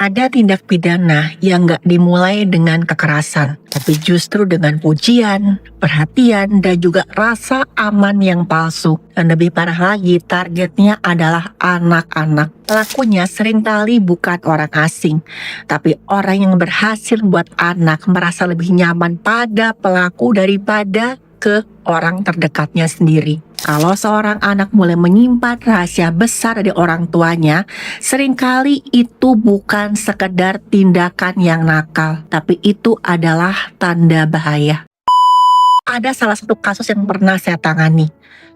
Ada tindak pidana yang nggak dimulai dengan kekerasan, tapi justru dengan pujian, perhatian, dan juga rasa aman yang palsu. Dan lebih parah lagi, targetnya adalah anak-anak. Pelakunya seringkali bukan orang asing, tapi orang yang berhasil membuat anak merasa lebih nyaman pada pelaku daripada ke orang terdekatnya sendiri. Kalau seorang anak mulai menyimpan rahasia besar dari orang tuanya, seringkali itu bukan sekedar tindakan yang nakal, tapi itu adalah tanda bahaya. Ada salah satu kasus yang pernah saya tangani.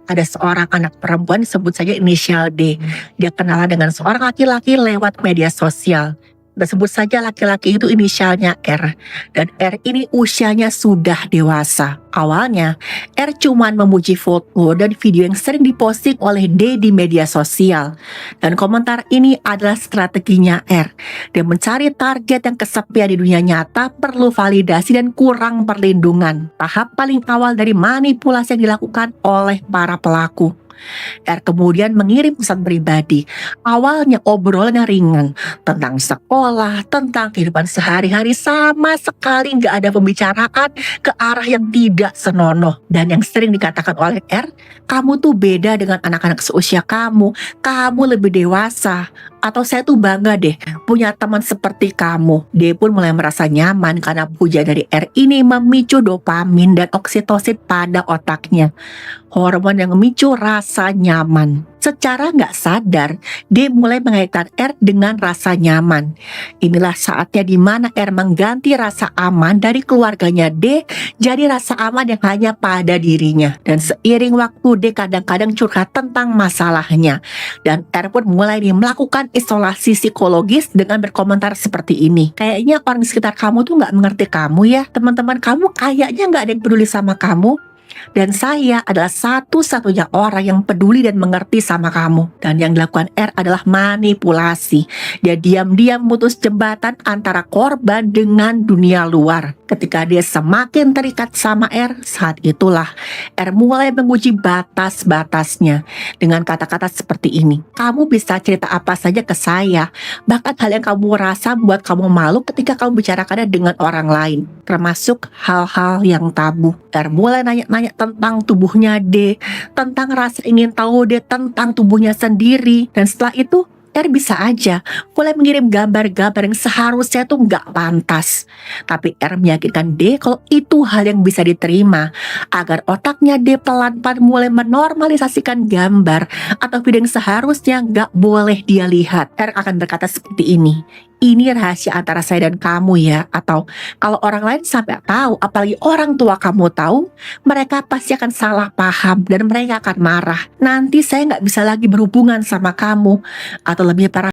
Ada seorang anak perempuan, sebut saja inisial D. Dia kenalan dengan seorang laki-laki lewat media sosial. Dan sebut saja laki-laki itu inisialnya R. Dan R ini usianya sudah dewasa. Awalnya, R cuman memuji foto dan video yang sering diposting oleh D di media sosial. Dan komentar ini adalah strateginya R. Dia mencari target yang kesepian di dunia nyata, perlu validasi dan kurang perlindungan. Tahap paling awal dari manipulasi yang dilakukan oleh para pelaku. R kemudian mengirim pesan pribadi. Awalnya obrolan yang ringan tentang sekolah, tentang kehidupan sehari-hari, sama sekali nggak ada pembicaraan ke arah yang tidak senonoh. Dan yang sering dikatakan oleh R, kamu tuh beda dengan anak-anak seusia kamu lebih dewasa. Atau saya tuh bangga deh punya teman seperti kamu. Dia pun mulai merasa nyaman karena puja dari R ini memicu dopamin dan oksitosin pada otaknya. Hormon yang memicu rasa nyaman. Secara nggak sadar, dia mulai mengaitkan R dengan rasa nyaman. Inilah saatnya di mana R mengganti rasa aman dari keluarganya D jadi rasa aman yang hanya pada dirinya. Dan seiring waktu D kadang-kadang curhat tentang masalahnya. Dan R pun mulai melakukan isolasi psikologis dengan berkomentar seperti ini. Kayaknya orang di sekitar kamu tuh nggak mengerti kamu ya. Teman-teman kamu kayaknya nggak ada yang peduli sama kamu. Dan saya adalah satu-satunya orang yang peduli dan mengerti sama kamu. Dan yang dilakukan R adalah manipulasi. Dia diam-diam memutus jembatan antara korban dengan dunia luar. Ketika dia semakin terikat sama R, saat itulah R mulai menguji batas-batasnya. Dengan kata-kata seperti ini, kamu bisa cerita apa saja ke saya. Bahkan hal yang kamu rasa membuat kamu malu ketika kamu bicarakannya dengan orang lain. Termasuk hal-hal yang tabu. R mulai nanya tentang tubuhnya D, tentang rasa ingin tahu D tentang tubuhnya sendiri. Dan setelah itu R bisa aja mulai mengirim gambar-gambar yang seharusnya tuh nggak pantas. Tapi R meyakinkan D kalau itu hal yang bisa diterima, agar otaknya D pelan-pelan mulai menormalisasikan gambar atau video yang seharusnya nggak boleh dia lihat. R akan berkata seperti ini rahasia antara saya dan kamu ya. Atau kalau orang lain sampai tahu, apalagi orang tua kamu tahu, mereka pasti akan salah paham dan mereka akan marah. Nanti saya nggak bisa lagi berhubungan sama kamu. Atau lebih parah